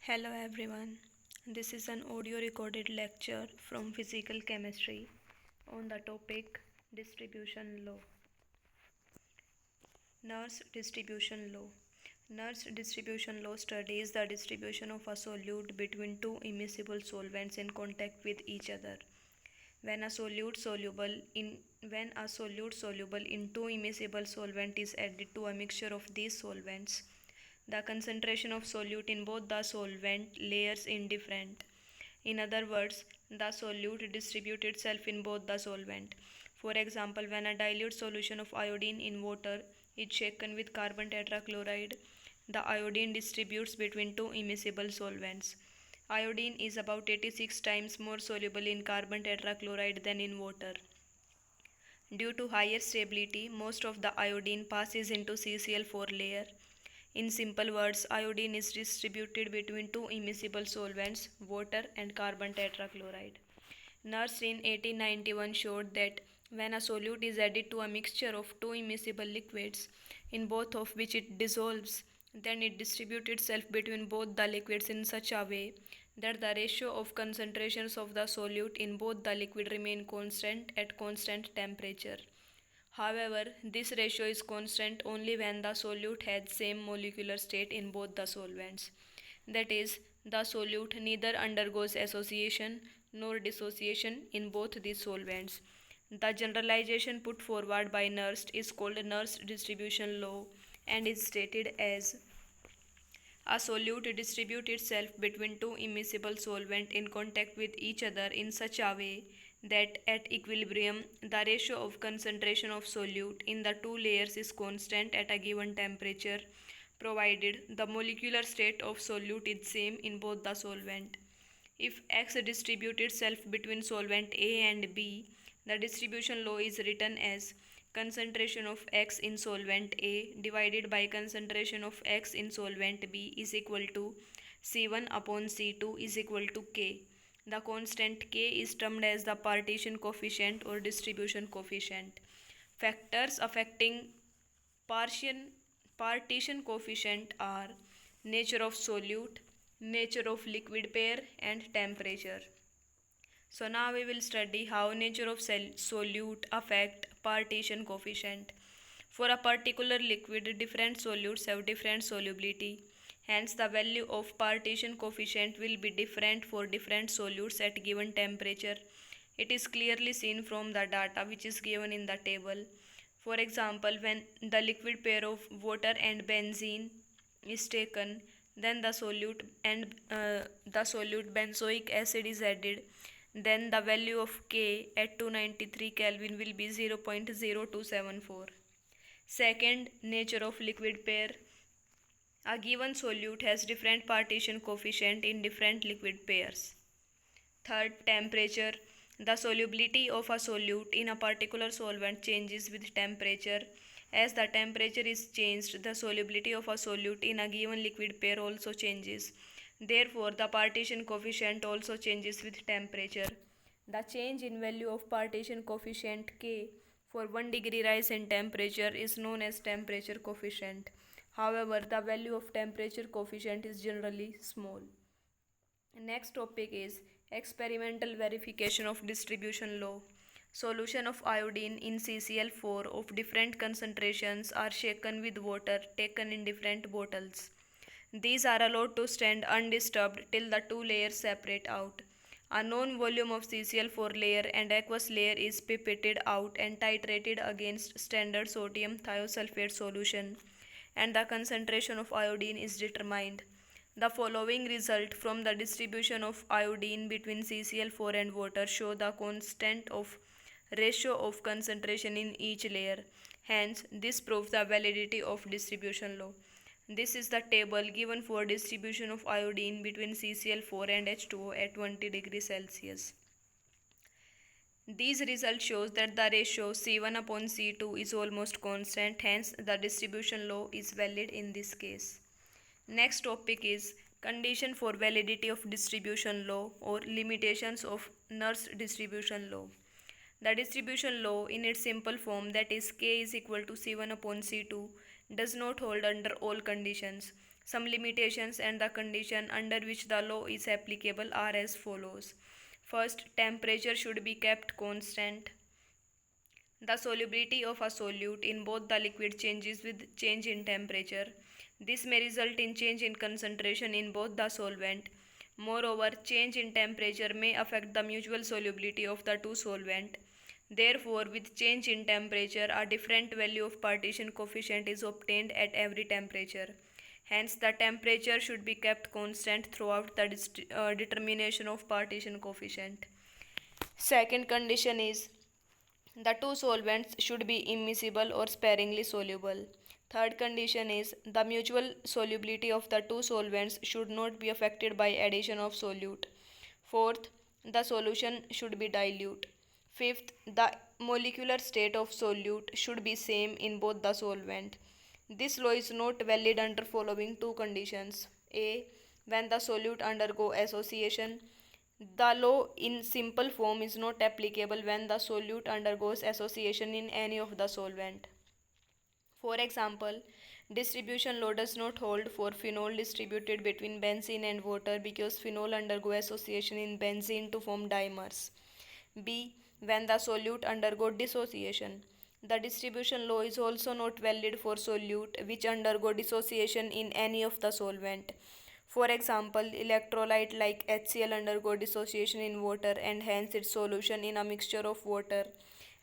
Hello everyone. This is an audio recorded lecture from physical chemistry on the topic distribution law. Nernst distribution law. Nernst distribution law studies the distribution of a solute between two immiscible solvents in contact with each other. When a solute soluble in two immiscible solvent is added to a mixture of these solvents, the concentration of solute in both the solvent layers is different. In other words, the solute distributes itself in both the solvent. For example, when a dilute solution of iodine in water is shaken with carbon tetrachloride, the iodine distributes between two immiscible solvents. Iodine is about 86 times more soluble in carbon tetrachloride than in water. Due to higher stability, most of the iodine passes into CCl4 layer. In simple words, iodine is distributed between two immiscible solvents, water and carbon tetrachloride. Nernst in 1891 showed that when a solute is added to a mixture of two immiscible liquids, in both of which it dissolves, then it distributes itself between both the liquids in such a way that the ratio of concentrations of the solute in both the liquid remain constant at constant temperature. However, this ratio is constant only when the solute has same molecular state in both the solvents. That is, the solute neither undergoes association nor dissociation in both these solvents. The generalization put forward by Nernst is called Nernst distribution law and is stated as a solute distributes itself between two immiscible solvents in contact with each other in such a way that at equilibrium the ratio of concentration of solute in the two layers is constant at a given temperature provided the molecular state of solute is same in both the solvent. If X distributes itself between solvent A and B, the distribution law is written as concentration of X in solvent A divided by concentration of X in solvent B is equal to C1 upon C2 is equal to K. The constant K is termed as the partition coefficient or distribution coefficient. Factors affecting partition coefficient are nature of solute, nature of liquid pair and temperature. So now we will study how nature of solute affect partition coefficient. For a particular liquid, different solutes have different solubility. Hence, the value of partition coefficient will be different for different solutes at given temperature. It is clearly seen from the data which is given in the table. For example, when the liquid pair of water and benzene is taken, then the solute benzoic acid is added, then the value of K at 293 Kelvin will be 0.0274. Second, nature of liquid pair. A given solute has different partition coefficient in different liquid pairs. Third, temperature. The solubility of a solute in a particular solvent changes with temperature. As the temperature is changed, the solubility of a solute in a given liquid pair also changes. Therefore, the partition coefficient also changes with temperature. The change in value of partition coefficient K for 1 degree rise in temperature is known as temperature coefficient. However, the value of temperature coefficient is generally small. Next topic is experimental verification of distribution law. Solution of iodine in CCl4 of different concentrations are shaken with water taken in different bottles. These are allowed to stand undisturbed till the two layers separate out. A known volume of CCl4 layer and aqueous layer is pipetted out and titrated against standard sodium thiosulfate solution, and the concentration of iodine is determined. The following result from the distribution of iodine between CCl4 and water show the constant of ratio of concentration in each layer. Hence, this proves the validity of distribution law. This is the table given for distribution of iodine between CCl4 and H2O at 20 degrees Celsius. These results shows that the ratio C1 upon C2 is almost constant, hence the distribution law is valid in this case. Next topic is condition for validity of distribution law or limitations of Nernst distribution law. The distribution law in its simple form, that is K is equal to C1 upon C2, does not hold under all conditions. Some limitations and the condition under which the law is applicable are as follows. First, temperature should be kept constant. The solubility of a solute in both the liquid changes with change in temperature. This may result in change in concentration in both the solvent. Moreover, change in temperature may affect the mutual solubility of the two solvent. Therefore, with change in temperature, a different value of partition coefficient is obtained at every temperature. Hence, the temperature should be kept constant throughout the determination of partition coefficient. Second condition is the two solvents should be immiscible or sparingly soluble. Third condition is the mutual solubility of the two solvents should not be affected by addition of solute. Fourth, the solution should be dilute. Fifth, the molecular state of solute should be same in both the solvent. This law is not valid under following two conditions. A. When the solute undergo association. The law in simple form is not applicable when the solute undergoes association in any of the solvent. For example, distribution law does not hold for phenol distributed between benzene and water because phenol undergo association in benzene to form dimers. B. When the solute undergo dissociation. The distribution law is also not valid for solute which undergo dissociation in any of the solvent. For example, electrolyte like HCl undergo dissociation in water and hence its solution in a mixture of water,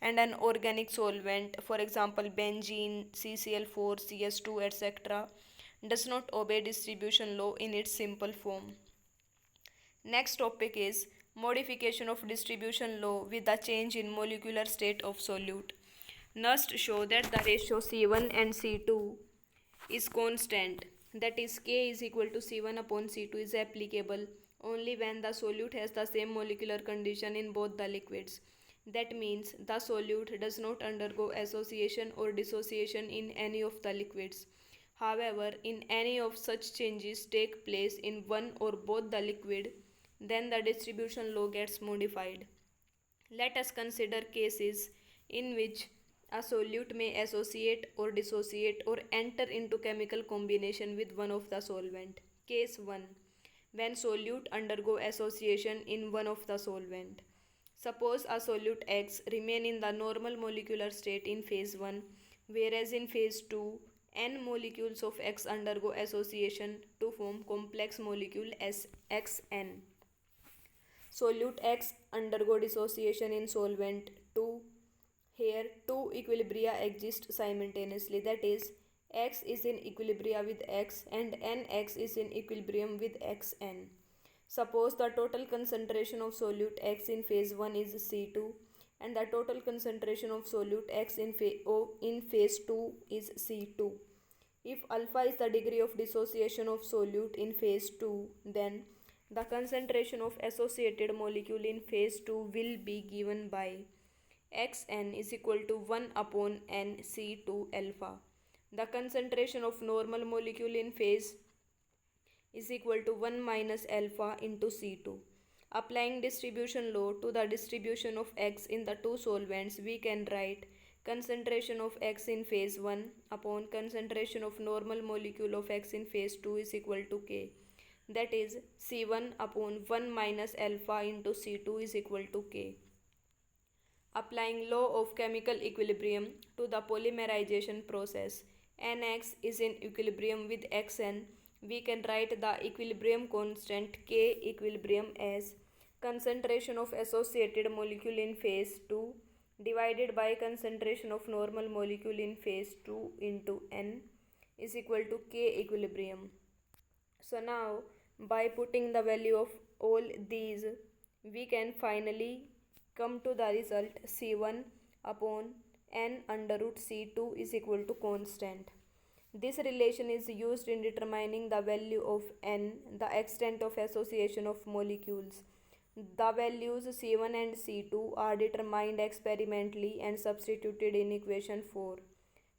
and an organic solvent, for example benzene, CCl4, CS2, etc., does not obey distribution law in its simple form. Next topic is modification of distribution law with the change in molecular state of solute. Nernst show that the ratio C1 and C2 is constant, that is K is equal to C1 upon C2 is applicable only when the solute has the same molecular condition in both the liquids. That means the solute does not undergo association or dissociation in any of the liquids. However, in any of such changes take place in one or both the liquid, then the distribution law gets modified. Let us consider cases in which a solute may associate or dissociate or enter into chemical combination with one of the solvent. Case 1. When solute undergo association in one of the solvent. Suppose a solute X remain in the normal molecular state in phase 1, whereas in phase 2, n molecules of X undergo association to form complex molecule SXN. Solute X undergo dissociation in solvent 2. Here, two equilibria exist simultaneously, that is, X is in equilibria with X and NX is in equilibrium with XN. Suppose the total concentration of solute X in phase 1 is C2 and the total concentration of solute X in phase 2 is C2. If alpha is the degree of dissociation of solute in phase 2, then the concentration of associated molecule in phase 2 will be given by Xn is equal to 1 upon n C2 alpha. The concentration of normal molecule in phase is equal to 1 minus alpha into C2. Applying distribution law to the distribution of X in the two solvents, we can write concentration of X in phase 1 upon concentration of normal molecule of X in phase 2 is equal to K. That is C1 upon 1 minus alpha into C2 is equal to K. Applying law of chemical equilibrium to the polymerization process, Nx is in equilibrium with Xn, we can write the equilibrium constant K equilibrium as concentration of associated molecule in phase 2 divided by concentration of normal molecule in phase 2 into N is equal to K equilibrium. So now, by putting the value of all these, we can finally come to the result C1 upon n under root C2 is equal to constant. This relation is used in determining the value of n, the extent of association of molecules. The values C1 and C2 are determined experimentally and substituted in equation 4.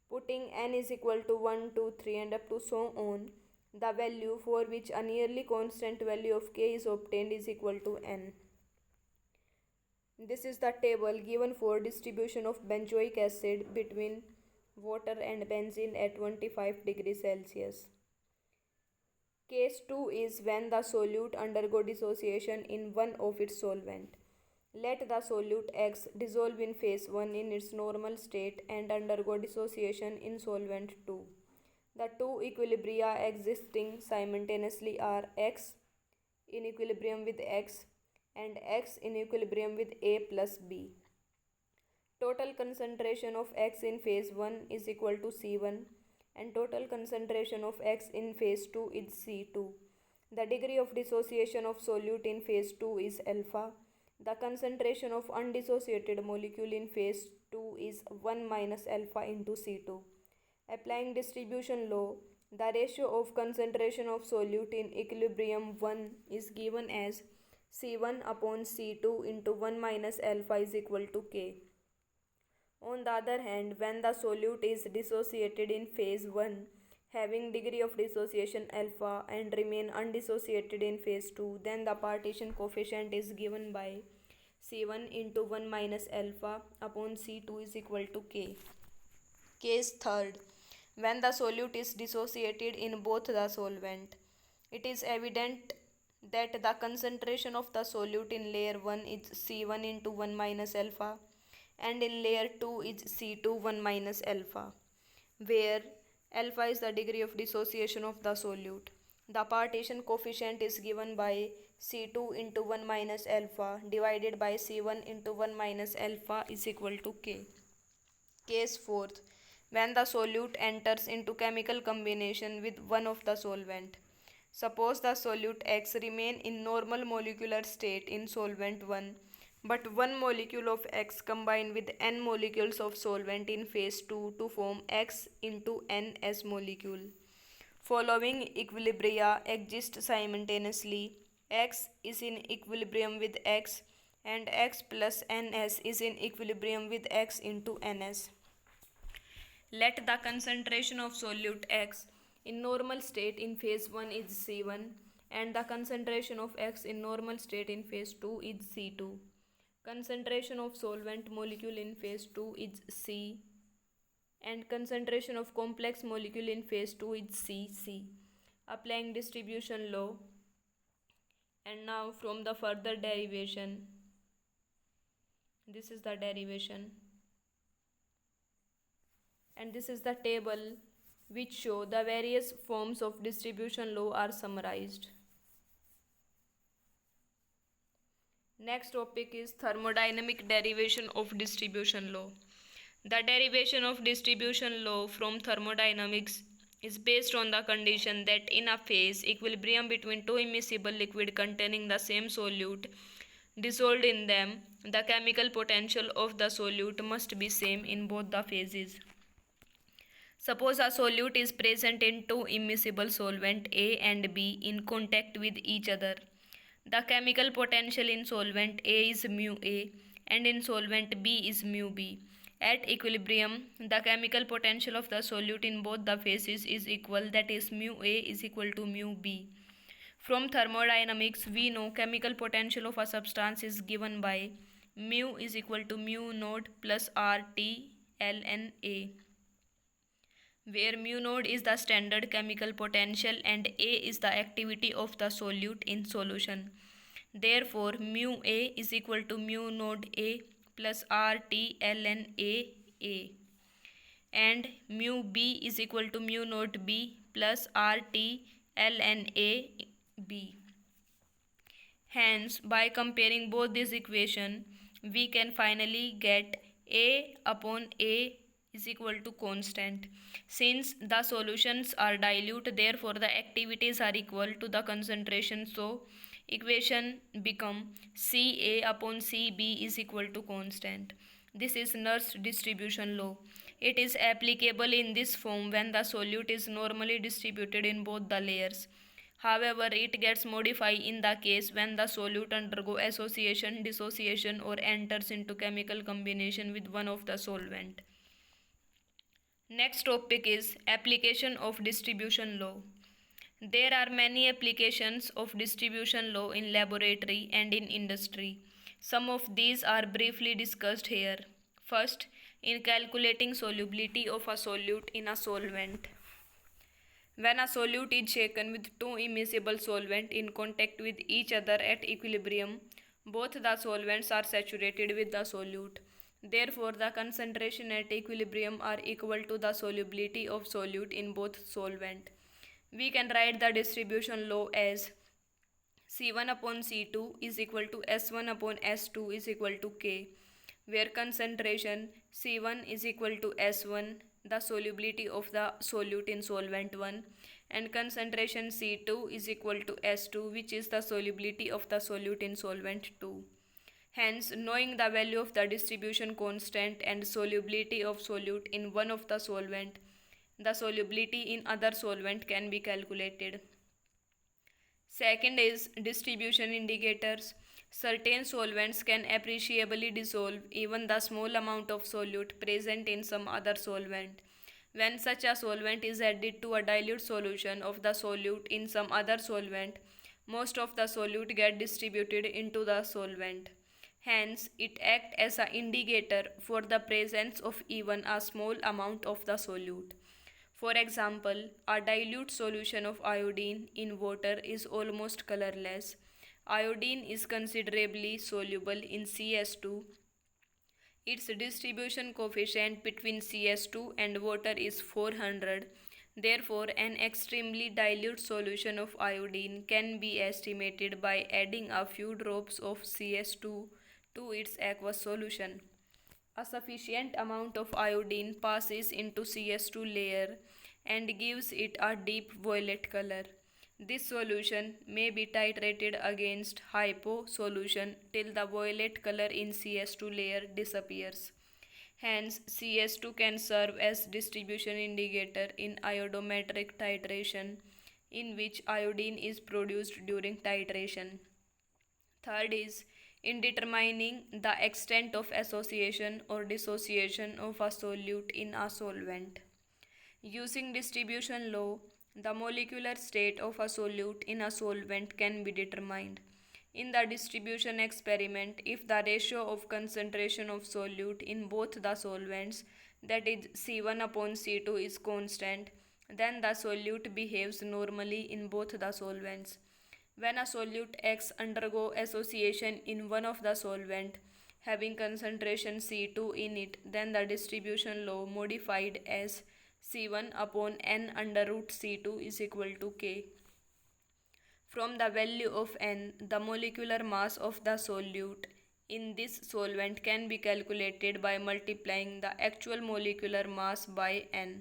Putting n is equal to 1, 2, 3 and up to so on, the value for which a nearly constant value of K is obtained is equal to n. This is the table given for distribution of benzoic acid between water and benzene at 25 degrees Celsius. Case 2 is when the solute undergo dissociation in one of its solvent. Let the solute X dissolve in phase 1 in its normal state and undergo dissociation in solvent 2. The two equilibria existing simultaneously are X in equilibrium with X and X in equilibrium with A plus B. Total concentration of X in phase 1 is equal to C1 and total concentration of X in phase 2 is C2. The degree of dissociation of solute in phase 2 is alpha. The concentration of undissociated molecule in phase 2 is 1 minus alpha into C2. Applying distribution law, the ratio of concentration of solute in equilibrium 1 is given as C1 upon C2 into 1 minus alpha is equal to K. On the other hand, when the solute is dissociated in phase 1, having degree of dissociation alpha and remain undissociated in phase 2, then the partition coefficient is given by C1 into 1 minus alpha upon C2 is equal to K. Case 3rd. When the solute is dissociated in both the solvent, it is evident that the concentration of the solute in layer 1 is C1 into 1 minus alpha and in layer 2 is C2 1 minus alpha, where alpha is the degree of dissociation of the solute. The partition coefficient is given by C2 into 1 minus alpha divided by C1 into 1 minus alpha is equal to K. Case 4th. When the solute enters into chemical combination with one of the solvent. Suppose the solute X remain in normal molecular state in solvent 1, but one molecule of X combine with n molecules of solvent in phase 2 to form X into Ns molecule. Following equilibria exist simultaneously. X is in equilibrium with X and X plus Ns is in equilibrium with X into Ns. Let the concentration of solute X in normal state in phase 1 is C1 and the concentration of X in normal state in phase 2 is C2. Concentration of solvent molecule in phase 2 is C and concentration of complex molecule in phase 2 is C. Applying distribution law, and now from the further derivation, this is the derivation and this is the table which show the various forms of distribution law are summarized. Next topic is thermodynamic derivation of distribution law. The derivation of distribution law from thermodynamics is based on the condition that in a phase equilibrium between two immiscible liquid containing the same solute dissolved in them, the chemical potential of the solute must be same in both the phases. Suppose a solute is present in two immiscible solvent A and B in contact with each other. The chemical potential in solvent A is mu A and in solvent B is mu B. At equilibrium, the chemical potential of the solute in both the phases is equal, that is mu A is equal to mu B. From thermodynamics, we know chemical potential of a substance is given by mu is equal to mu naught plus RT ln A, where mu naught is the standard chemical potential and A is the activity of the solute in solution. Therefore, mu A is equal to mu naught A plus RT ln A and mu B is equal to mu naught B plus RT ln A B. Hence, by comparing both these equations, we can finally get A upon A is equal to constant. Since the solutions are dilute, therefore the activities are equal to the concentration. So, equation become Ca upon Cb is equal to constant. This is Nernst distribution law. It is applicable in this form when the solute is normally distributed in both the layers. However, it gets modified in the case when the solute undergo association, dissociation or enters into chemical combination with one of the solvent. Next topic is application of distribution law. There are many applications of distribution law in laboratory and in industry. Some of these are briefly discussed here. First, in calculating solubility of a solute in a solvent. When a solute is shaken with two immiscible solvents in contact with each other at equilibrium, both the solvents are saturated with the solute. Therefore, the concentration at equilibrium are equal to the solubility of solute in both solvent. We can write the distribution law as C1 upon C2 is equal to S1 upon S2 is equal to K, where concentration C1 is equal to S1, the solubility of the solute in solvent 1, and concentration C2 is equal to S2, which is the solubility of the solute in solvent 2. Hence, knowing the value of the distribution constant and solubility of solute in one of the solvent, the solubility in other solvent can be calculated. Second is distribution indicators. Certain solvents can appreciably dissolve even the small amount of solute present in some other solvent. When such a solvent is added to a dilute solution of the solute in some other solvent, most of the solute get distributed into the solvent. Hence, it acts as an indicator for the presence of even a small amount of the solute. For example, a dilute solution of iodine in water is almost colorless. Iodine is considerably soluble in CS2. Its distribution coefficient between CS2 and water is 400. Therefore, an extremely dilute solution of iodine can be estimated by adding a few drops of CS2 to its aqueous solution. A sufficient amount of iodine passes into CS2 layer and gives it a deep violet color. This solution may be titrated against hypo solution till the violet color in CS2 layer disappears. Hence, CS2 can serve as distribution indicator in iodometric titration, in which iodine is produced during titration. Third is in determining the extent of association or dissociation of a solute in a solvent. Using distribution law, the molecular state of a solute in a solvent can be determined. In the distribution experiment, if the ratio of concentration of solute in both the solvents, that is C1 upon C2, is constant, then the solute behaves normally in both the solvents. When a solute X undergo association in one of the solvent having concentration C2 in it, then the distribution law modified as C1 upon N under root C2 is equal to K. From the value of N, the molecular mass of the solute in this solvent can be calculated by multiplying the actual molecular mass by N.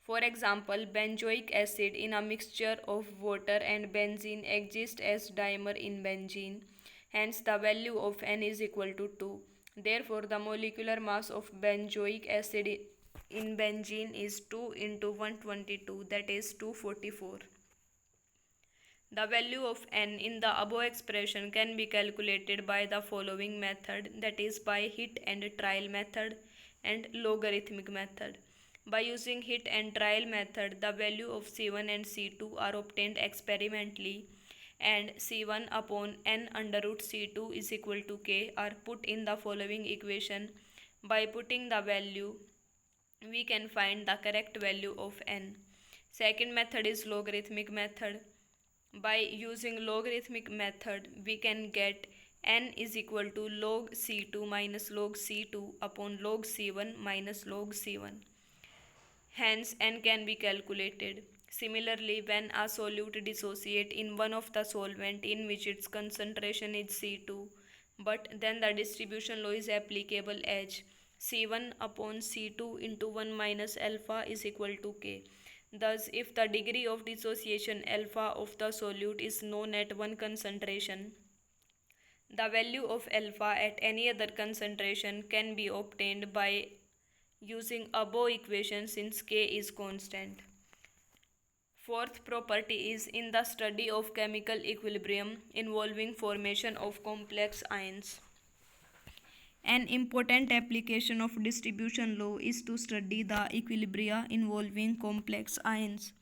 For example, benzoic acid in a mixture of water and benzene exists as dimer in benzene. Hence, the value of N is equal to 2. Therefore, the molecular mass of benzoic acid in benzene is 2 into 122, that is 244. The value of N in the above expression can be calculated by the following method, that is by hit and trial method and logarithmic method. By using hit and trial method, the value of C1 and C2 are obtained experimentally, and C1 upon N under root C2 is equal to K are put in the following equation. By putting the value, we can find the correct value of N. Second method is logarithmic method. By using logarithmic method, we can get N is equal to log C2 minus log C2 upon log C1 minus log C1. Hence, N can be calculated. Similarly, when a solute dissociate in one of the solvent in which its concentration is C2, but then the distribution law is applicable as C1 upon C2 into 1 minus alpha is equal to K. Thus, if the degree of dissociation alpha of the solute is known at one concentration, the value of alpha at any other concentration can be obtained by using above equation since K is constant. Fourth property is in the study of chemical equilibrium involving formation of complex ions. An important application of distribution law is to study the equilibria involving complex ions.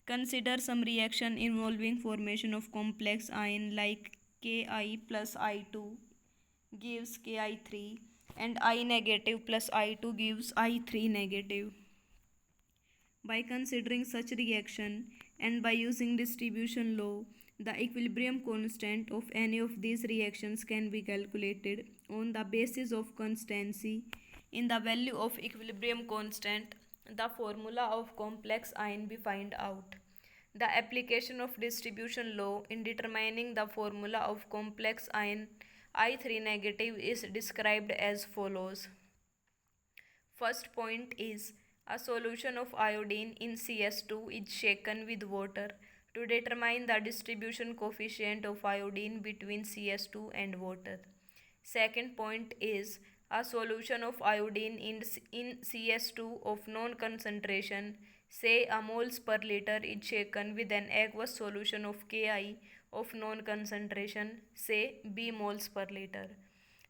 Consider some reaction involving formation of complex ion like Ki plus I2 gives Ki3 and I negative plus I2 gives I3 negative. By considering such reaction and by using distribution law, the equilibrium constant of any of these reactions can be calculated on the basis of constancy in the value of equilibrium constant. The formula of complex ion be find out. The application of distribution law in determining the formula of complex ion I3 negative is described as follows. First point is a solution of iodine in CS2 is shaken with water to determine the distribution coefficient of iodine between CS2 and water. Second point is a solution of iodine in CS2 of known concentration, say a moles per liter, is shaken with an aqueous solution of Ki of known concentration, say B moles per liter.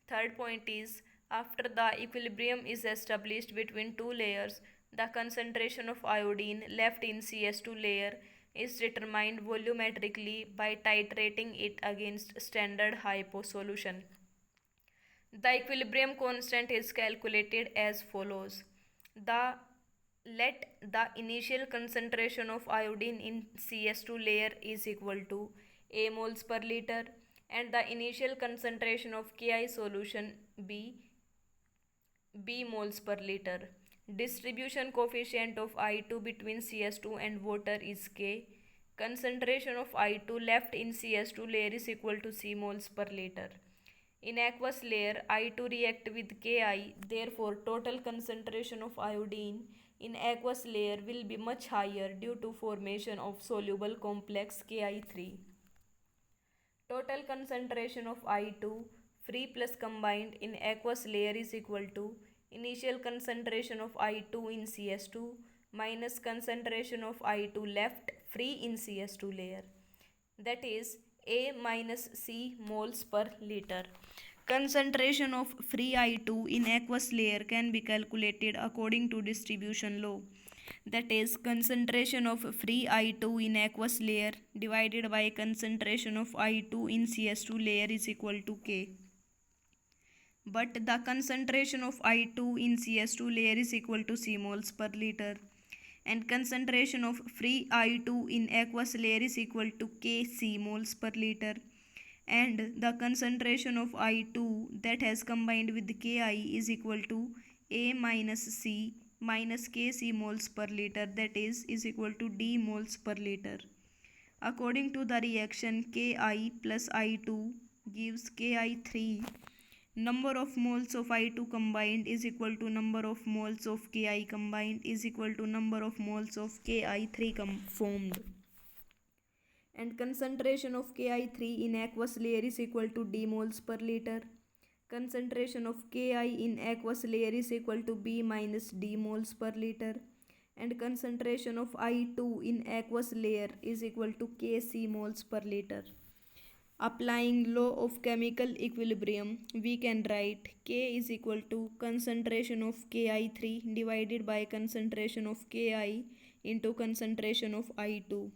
Third point is after the equilibrium is established between two layers, the concentration of iodine left in CS2 layer is determined volumetrically by titrating it against standard hypo solution. The equilibrium constant is calculated as follows. The let the initial concentration of iodine in CS2 layer is equal to A moles per liter and the initial concentration of Ki solution B moles per liter. Distribution coefficient of I2 between CS2 and water is K. Concentration of I2 left in CS2 layer is equal to C moles per liter. In aqueous layer, I2 react with Ki, therefore total concentration of iodine in aqueous layer will be much higher due to formation of soluble complex Ki3. Total concentration of I2 free plus combined in aqueous layer is equal to initial concentration of I2 in CS2 minus concentration of I2 left free in CS2 layer, that is A minus C moles per liter. Concentration of free I2 in aqueous layer can be calculated according to distribution law, that is concentration of free I2 in aqueous layer divided by concentration of I2 in CS2 layer is equal to K. But the concentration of I2 in CS2 layer is equal to C moles per liter and concentration of free I2 in aqueous layer is equal to Kc moles per liter, and the concentration of I2 that has combined with Ki is equal to A minus C minus Kc moles per liter, that is equal to D moles per liter. According to the reaction, Ki plus I2 gives Ki3. Number of moles of I2 combined is equal to number of moles of Ki combined is equal to number of moles of Ki3 formed. And concentration of Ki3 in aqueous layer is equal to D moles per liter. Concentration of Ki in aqueous layer is equal to B minus D moles per liter. And concentration of I2 in aqueous layer is equal to Kc moles per liter. Applying law of chemical equilibrium, we can write K is equal to concentration of Ki3 divided by concentration of Ki into concentration of I2.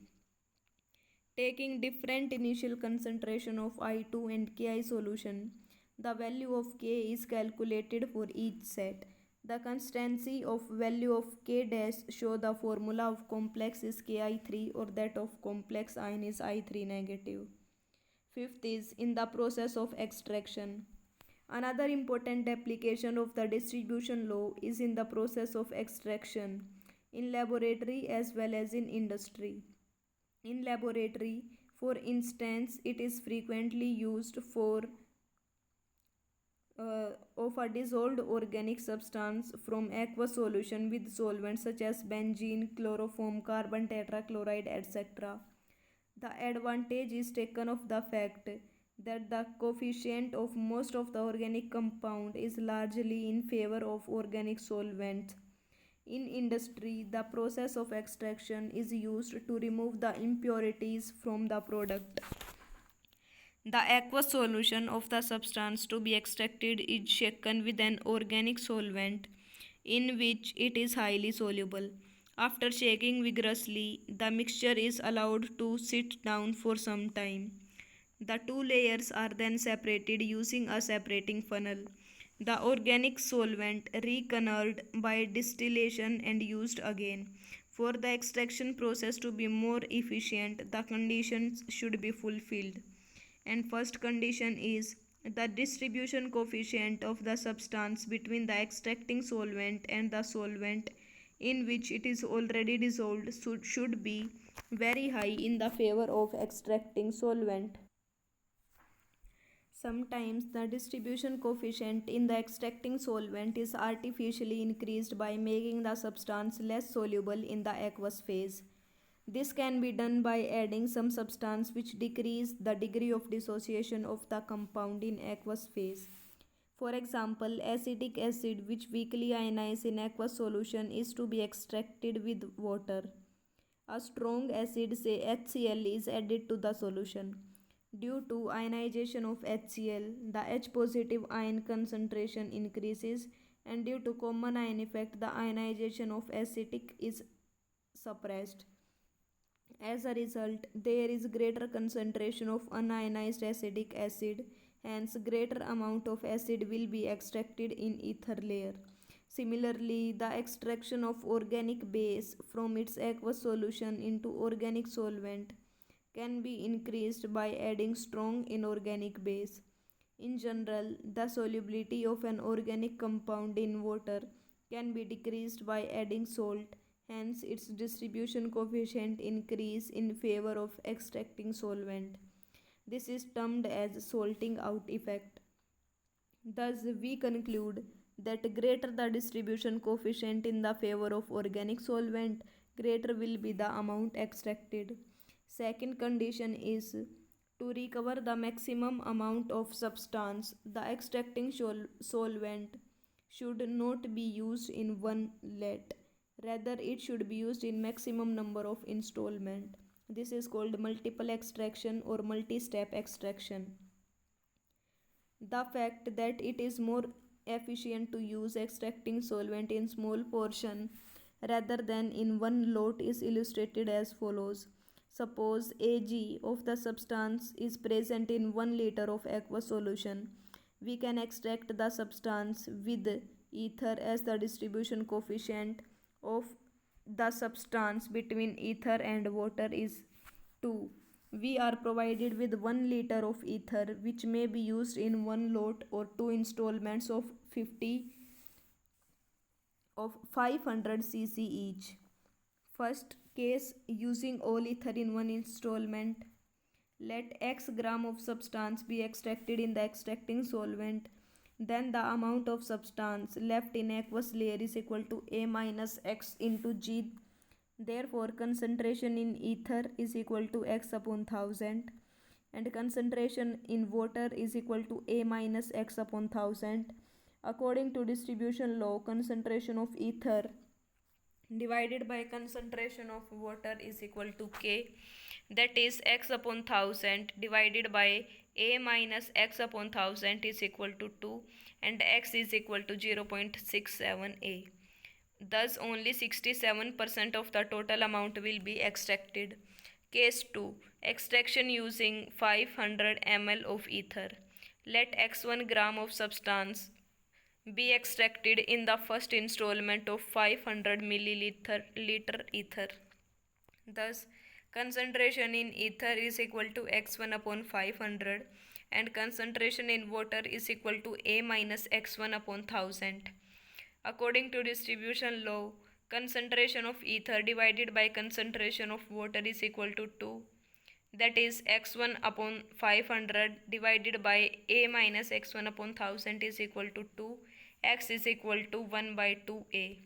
Taking different initial concentration of I2 and Ki solution, the value of K is calculated for each set. The constancy of value of K dash show the formula of complex is Ki3 or that of complex ion is I3 negative. Fifth is in the process of extraction. Another important application of the distribution law is in the process of extraction, in laboratory as well as in industry. In laboratory, for instance, it is frequently used for of a dissolved organic substance from aqueous solution with solvents such as benzene, chloroform, carbon tetrachloride, etc. The advantage is taken of the fact that the coefficient of most of the organic compound is largely in favor of organic solvents. In industry, the process of extraction is used to remove the impurities from the product. The aqueous solution of the substance to be extracted is shaken with an organic solvent in which it is highly soluble. After shaking vigorously, the mixture is allowed to sit down for some time. The two layers are then separated using a separating funnel. The organic solvent recolored by distillation and used again. For the extraction process to be more efficient, the conditions should be fulfilled. And first condition is the distribution coefficient of the substance between the extracting solvent and the solvent in which it is already dissolved should be very high in the favor of extracting solvent. Sometimes the distribution coefficient in the extracting solvent is artificially increased by making the substance less soluble in the aqueous phase. This can be done by adding some substance which decrease the degree of dissociation of the compound in aqueous phase. For example, acetic acid which weakly ionizes in aqueous solution is to be extracted with water. A strong acid, say HCl, is added to the solution. Due to ionization of HCl, the H positive ion concentration increases, and due to common ion effect, the ionization of acetic is suppressed. As a result, there is greater concentration of unionized acetic acid, hence greater amount of acid will be extracted in ether layer. Similarly, the extraction of organic base from its aqueous solution into organic solvent can be increased by adding strong inorganic base. In general, the solubility of an organic compound in water can be decreased by adding salt, hence its distribution coefficient increase in favor of extracting solvent. This is termed as salting out effect. Thus, we conclude that greater the distribution coefficient in the favor of organic solvent, greater will be the amount extracted. Second condition is to recover the maximum amount of substance, the extracting solvent should not be used in one let. Rather, it should be used in maximum number of installment. This is called multiple extraction or multi-step extraction. The fact that it is more efficient to use extracting solvent in small portion rather than in one lot is illustrated as follows. Suppose Ag of the substance is present in 1 liter of aqueous solution. We can extract the substance with ether as the distribution coefficient of the substance between ether and water is 2. We are provided with 1 liter of ether which may be used in one lot or two installments of 500 cc each. First case, using all ether in one installment. Let x gram of substance be extracted in the extracting solvent. Then the amount of substance left in aqueous layer is equal to A minus x into G. Therefore, concentration in ether is equal to x upon 1000 and concentration in water is equal to A minus x upon 1000. According to distribution law, concentration of ether divided by concentration of water is equal to K, that is x upon 1000 divided by A minus x upon 1000 is equal to 2 and x is equal to 0.67 A. Thus only 67% of the total amount will be extracted. Case 2. Extraction using 500 ml of ether. Let x1 gram of substance be extracted in the first installment of 500 milliliter ether. Thus, concentration in ether is equal to x1 upon 500 and concentration in water is equal to A minus x1 upon 1000. According to distribution law, concentration of ether divided by concentration of water is equal to 2. That is x1 upon 500 divided by A minus x1 upon 1000 is equal to 2. X is equal to 1 by 2A.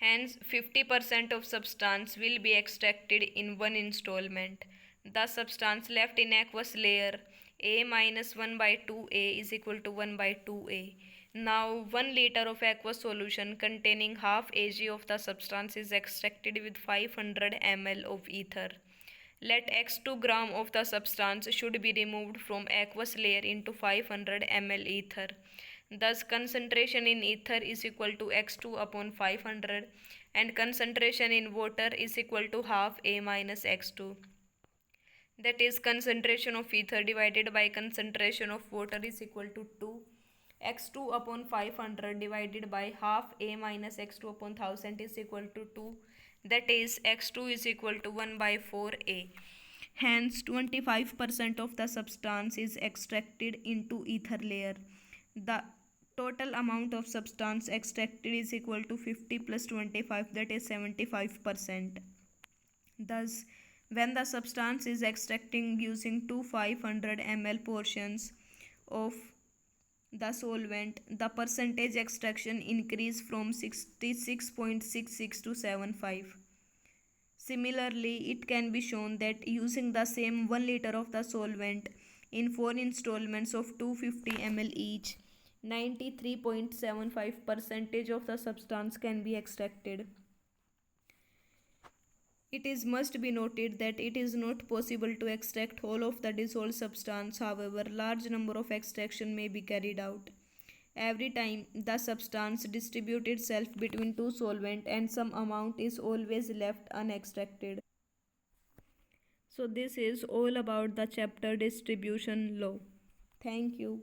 Hence, 50% of substance will be extracted in one installment. The substance left in aqueous layer A minus 1 by 2A is equal to 1 by 2A. Now, 1 liter of aqueous solution containing half Ag of the substance is extracted with 500 ml of ether. Let x2 gram of the substance should be removed from aqueous layer into 500 ml ether. Thus, concentration in ether is equal to x2 upon 500 and concentration in water is equal to half A minus x2. That is, concentration of ether divided by concentration of water is equal to 2. x2 upon 500 divided by half A minus x2 upon 1000 is equal to 2. that is x2 is equal to 1 by 4a. Hence 25% of the substance is extracted into ether layer. The total amount of substance extracted is equal to 50 plus 25, that is 75%. Thus, when the substance is extracting using two 500 ml portions of the solvent, the percentage extraction increase from 66.66 to 75. Similarly, it can be shown that using the same 1 liter of the solvent in 4 installments of 250 ml each, 93.75% of the substance can be extracted. It is must be noted that it is not possible to extract whole of the dissolved substance. However, large number of extraction may be carried out. Every time the substance distributes itself between two solvent and some amount is always left unextracted. So this is all about the chapter distribution law. Thank you.